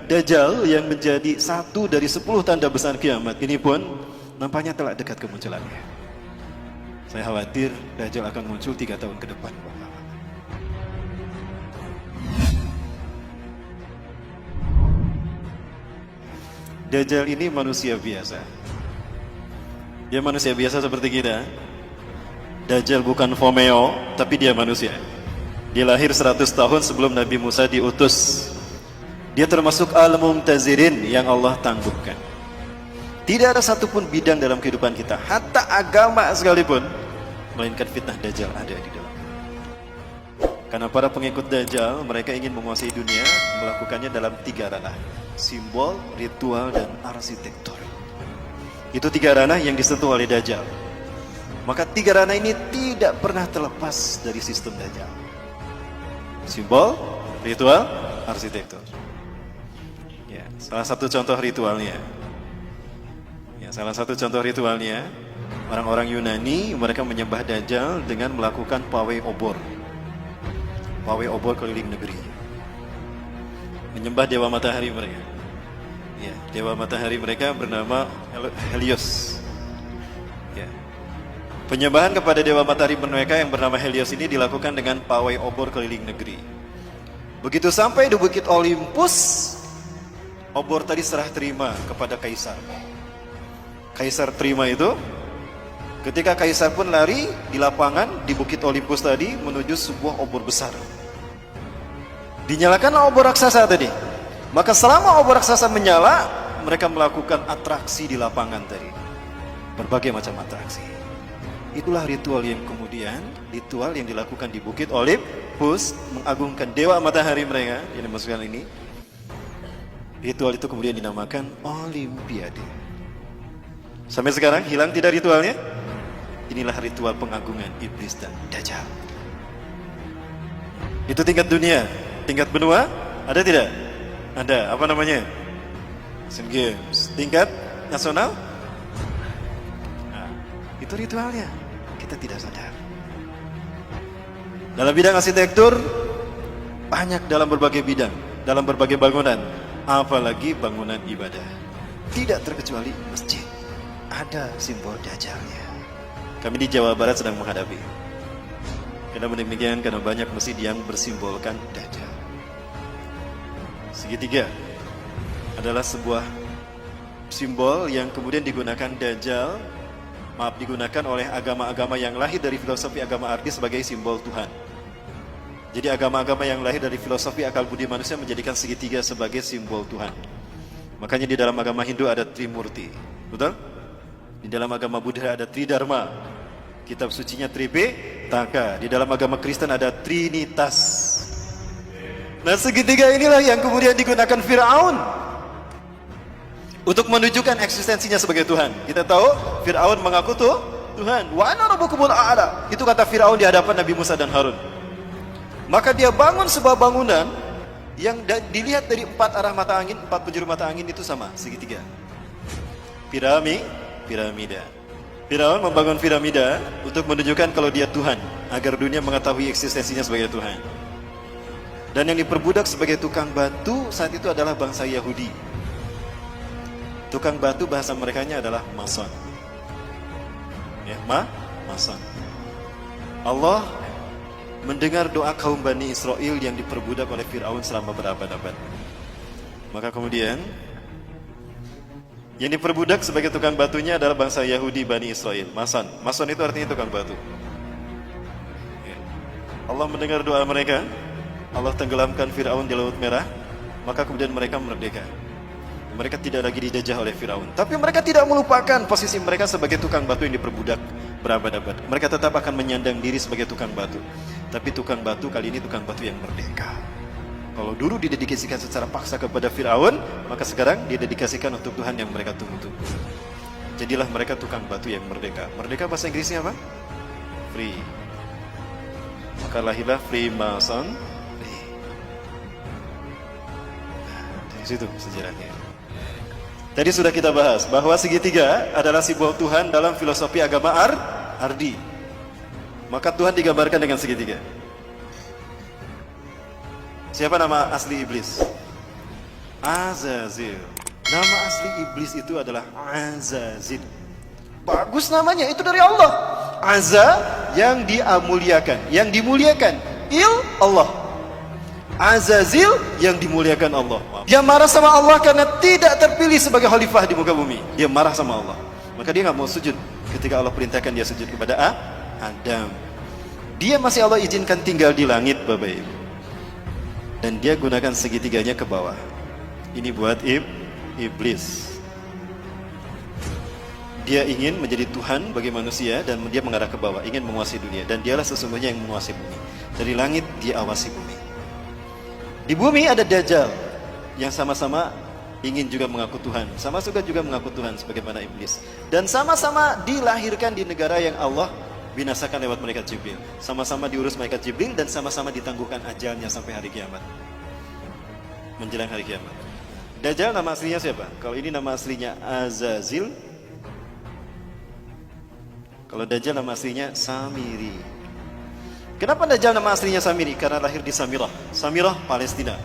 Dajjal yang menjadi satu dari 10 tanda besar kiamat ini pun nampaknya telah dekat kemunculannya. Saya khawatir Dajjal akan muncul 3 tahun ke depan. Dajjal ini manusia biasa. Dia manusia biasa seperti kita. Dajjal bukan Fomeo, tapi dia manusia. Dia lahir 100 tahun sebelum Nabi Musa diutus. Dia termasuk al-mumtazirin yang Allah tangguhkan. Tidak ada satupun bidang dalam kehidupan kita, hatta agama sekalipun, melainkan fitnah Dajjal ada di dalam. Karena para pengikut Dajjal, mereka ingin menguasai dunia, melakukannya dalam 3 ranah: simbol, ritual, dan arsitektur. Itu 3 ranah yang disentuh oleh Dajjal. Maka 3 ranah ini tidak pernah terlepas dari sistem Dajjal: simbol, ritual, arsitektur. Ya, salah satu contoh ritualnya. Orang-orang Yunani mereka menyembah Dajjal dengan melakukan pawai obor. Pawai obor keliling negeri. Menyembah dewa matahari mereka. Ya, dewa matahari mereka bernama Helios. Ya. Penyembahan kepada dewa matahari mereka yang bernama Helios ini dilakukan dengan pawai obor keliling negeri. Begitu sampai di Bukit Olympus, obor tadi serah terima kepada kaisar. Kaisar terima itu. Ketika kaisar pun lari di lapangan di Bukit Olympus tadi menuju sebuah obor besar. Dinyalakanlah obor raksasa tadi. Maka selama obor raksasa menyala, mereka melakukan atraksi di lapangan tadi. Berbagai macam atraksi. Itulah ritual yang dilakukan di Bukit Olympus, mengagungkan dewa matahari mereka yang dimaksudkan ini. Ritual itu kemudian dinamakan Olimpiade. Sampai sekarang hilang tidak ritualnya? Inilah ritual pengagungan iblis dan Dajjal. Itu tingkat dunia. Tingkat benua ada tidak? Ada. Apa namanya? Asian Games. Tingkat nasional? Nah, itu ritualnya. Kita tidak sadar. Dalam bidang arsitektur, banyak dalam berbagai bidang, dalam berbagai bangunan, apalagi bangunan ibadah. Tidak terkecuali masjid. Ada simbol Dajjalnya. Kami di Jawa Barat sedang menghadapi. Karena demikian, karena banyak masjid yang bersimbolkan Dajjal. Segitiga adalah sebuah simbol yang kemudian digunakan digunakan oleh agama-agama yang lahir dari filosofi agama arti sebagai simbol Tuhan. Jadi agama-agama yang lahir dari filosofi akal budi manusia menjadikan segitiga sebagai simbol Tuhan. Makanya di dalam agama Hindu ada Trimurti. Betul? Di dalam agama Buddha ada Tridharma. Kitab sucinya Tripitaka. Di dalam agama Kristen ada Trinitas. Nah, segitiga inilah yang kemudian digunakan Firaun untuk menunjukkan eksistensinya sebagai Tuhan. Kita tahu Firaun mengaku tuh Tuhan. Wa ana rabbukumul a'la. Itu kata Firaun di hadapan Nabi Musa dan Harun. Maka dia bangun sebuah bangunan yang dilihat dari 4 arah mata angin, 4 penjuru mata angin itu sama, segitiga. Piramida. Firaun membangun piramida untuk menunjukkan kalau dia Tuhan, agar dunia mengetahui eksistensinya sebagai Tuhan. Dan yang diperbudak sebagai tukang batu saat itu adalah bangsa Yahudi. Tukang batu bahasa merekanya adalah mason. Ya, mason. Allah mendengar doa kaum Bani Israel yang diperbudak oleh Firaun selama berabad-abad. Maka kemudian yang diperbudak sebagai tukang batunya adalah bangsa Yahudi Bani Israel. Mason. Mason itu artinya tukang batu. Ya. Allah mendengar doa mereka. Allah tenggelamkan Firaun di Laut Merah. Maka kemudian mereka merdeka. Mereka tidak lagi dijajah oleh Firaun. Tapi mereka tidak melupakan posisi mereka sebagai tukang batu yang diperbudak berabad-abad. Mereka tetap akan menyandang diri sebagai tukang batu. Tapi tukang batu kali ini tukang batu yang merdeka. Kalau dulu didedikasikan secara paksa kepada Firaun, maka sekarang didedikasikan untuk Tuhan yang mereka tunggu-tunggu. Jadilah mereka tukang batu yang merdeka. Merdeka bahasa Inggrisnya apa? Free. Maka lahirlah Freemason. Dari situ sejarahnya. Tadi sudah kita bahas bahwa segitiga adalah simbol Tuhan dalam filosofi agama Ardi. Maka Tuhan digambarkan dengan segitiga. Siapa nama asli iblis? Azazil. Nama asli iblis itu adalah Azazil. Bagus namanya, itu dari Allah. Azza yang dimuliakan, yang dimuliakan. Allah. Azazil yang dimuliakan Allah. Dia marah sama Allah karena tidak terpilih sebagai khalifah di muka bumi. Dia marah sama Allah. Maka dia nggak mau sujud ketika Allah perintahkan dia sujud kepada Adam. Dia masih Allah izinkan tinggal di langit, Bapak Ibu. Dan dia gunakan segitiganya ke bawah. Ini buat iblis. Dia ingin menjadi Tuhan bagi manusia dan dia mengarah ke bawah, ingin menguasai dunia. Dan dialah sesungguhnya yang menguasai bumi. Dari langit dia awasi bumi. Di bumi ada Dajjal yang sama-sama ingin juga mengaku Tuhan, sama juga mengaku Tuhan sebagaimana iblis. Dan sama-sama dilahirkan di negara yang Allah binasakan lewat malaikat Jibril. Sama-sama diurus malaikat Jibril dan sama-sama ditangguhkan ajalnya sampai hari kiamat. Menjelang hari kiamat. Dajjal nama aslinya siapa? Kalau ini nama aslinya Azazil. Kalau Dajjal nama aslinya Samiri. Kenapa Dajjal nama aslinya Samiri? Karena lahir di Samirah. Samirah, Palestina.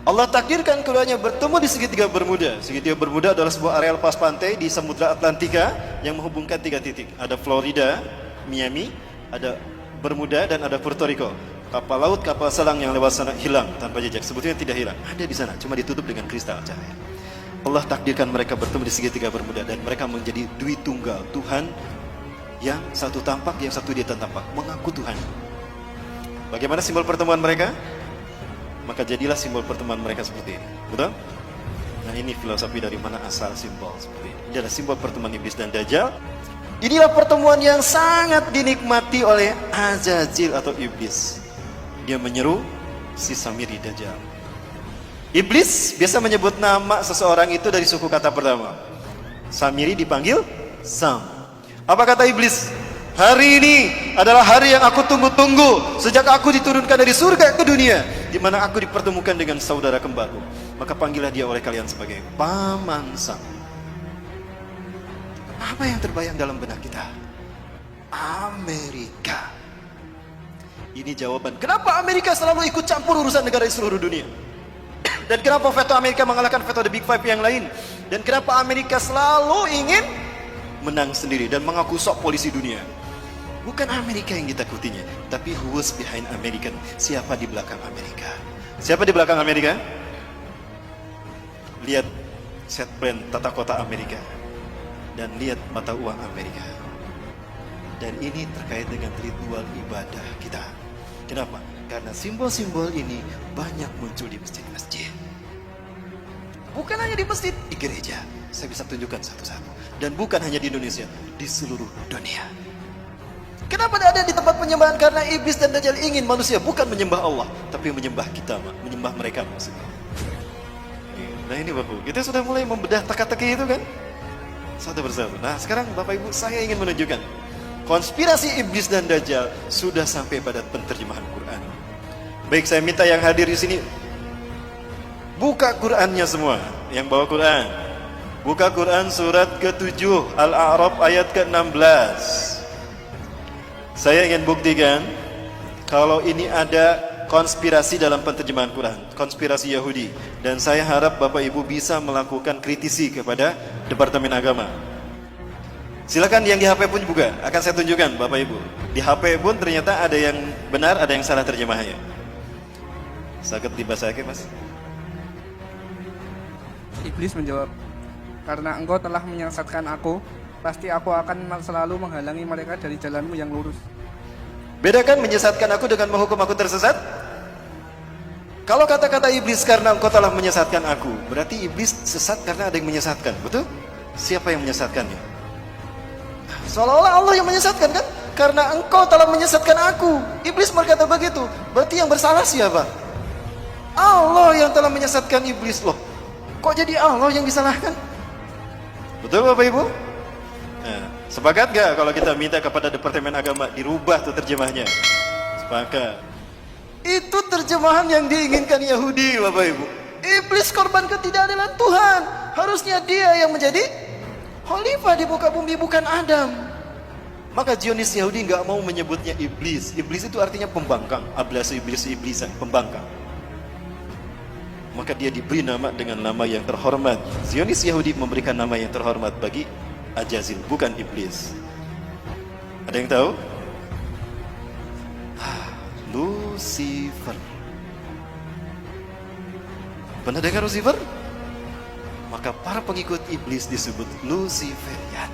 Allah takdirkan keduanya bertemu di segitiga Bermuda. Segitiga Bermuda adalah sebuah areal pas pantai di Samudra Atlantika yang menghubungkan 3 titik. Ada Florida, Miami, ada Bermuda, dan ada Puerto Rico. Kapal laut, kapal selam yang lewat sana hilang tanpa jejak. Sebetulnya tidak hilang, ada di sana, cuma ditutup dengan kristal cahaya. Allah takdirkan mereka bertemu di segitiga Bermuda dan mereka menjadi dui tunggal, Tuhan yang satu tampak, yang satu dia tampak, mengaku Tuhan. Bagaimana simbol pertemuan mereka? Maka jadilah simbol pertemuan mereka seperti ini. Betul? Nah, ini filosofi dari mana asal simbol seperti ini. Ini adalah simbol pertemuan iblis dan Dajjal. Inilah pertemuan yang sangat dinikmati oleh Azazil atau iblis. Dia menyeru si Samiri Dajjal. Iblis biasa menyebut nama seseorang itu dari suku kata pertama. Samiri dipanggil Sam. Apa kata iblis? Hari ini adalah hari yang aku tunggu-tunggu sejak aku diturunkan dari surga ke dunia, di mana aku dipertemukan dengan saudara kembarku. Maka panggillah dia oleh kalian sebagai Paman Sam. Apa yang terbayang dalam benak kita? Amerika. Ini jawaban kenapa Amerika selalu ikut campur urusan negara di seluruh dunia. Dan kenapa veto Amerika mengalahkan veto the Big Five yang lain. Dan kenapa Amerika selalu ingin menang sendiri dan mengaku sok polisi dunia. Bukan Amerika yang ditakutinya, tapi who was behind American. Siapa di belakang Amerika? Siapa di belakang Amerika? Lihat set plan tata kota Amerika. Dan lihat mata uang Amerika. Dan ini terkait dengan ritual ibadah kita. Kenapa? Karena simbol-simbol ini banyak muncul di masjid-masjid. Bukan hanya di masjid, di gereja. Saya bisa tunjukkan satu-satu. Dan bukan hanya di Indonesia, di seluruh dunia. Kenapa ada di tempat penyembahan? Karena iblis dan Dajjal ingin manusia bukan menyembah Allah, tapi menyembah kita, menyembah mereka maksudnya. Nah ini Bapak, kita sudah mulai membedah teka-teki itu kan? Satu persatu. Nah sekarang Bapak Ibu, saya ingin menunjukkan konspirasi iblis dan Dajjal sudah sampai pada penterjemahan Quran. Baik, saya minta yang hadir di sini buka Qurannya semua. Yang bawa Quran, buka Quran surat ke-7 Al-A'raf ayat ke-16. Saya ingin buktikan kalau ini ada konspirasi dalam penterjemahan Quran, konspirasi Yahudi. Dan saya harap Bapak Ibu bisa melakukan kritisi kepada Departemen Agama. Silakan yang di HP pun juga akan saya tunjukkan Bapak Ibu. Di HP pun ternyata ada yang benar, ada yang salah terjemahnya. Sakit dibacakan Mas. Iblis menjawab, karena engkau telah menyesatkan aku, pasti aku akan selalu menghalangi mereka dari jalanmu yang lurus. Bedakan menyesatkan aku dengan menghukum aku tersesat. Kalau kata-kata iblis karena engkau telah menyesatkan aku, berarti iblis sesat karena ada yang menyesatkan, betul? Siapa yang menyesatkannya? Seolah-olah Allah yang menyesatkan kan? Karena engkau telah menyesatkan aku. Iblis berkata begitu. Berarti yang bersalah siapa? Allah yang telah menyesatkan iblis loh. Kok jadi Allah yang disalahkan? Betul Bapak Ibu? Nah, sepakat gak kalau kita minta kepada Departemen Agama dirubah tuh terjemahnya? Sepakat. Itu terjemahan yang diinginkan Yahudi Bapak Ibu. Iblis korban ketidakadilan Tuhan. Harusnya dia yang menjadi khalifah di muka bumi, bukan Adam. Maka Zionis Yahudi gak mau menyebutnya iblis. Iblis itu artinya pembangkang. Ablase iblis, iblisan, pembangkang. maka dia diberi nama dengan nama yang terhormat. Zionis Yahudi memberikan nama yang terhormat bagi Ajazil, bukan iblis. Ada yang tahu? Lucifer. Pernah dengar Lucifer? Maka para pengikut iblis disebut Luciferian.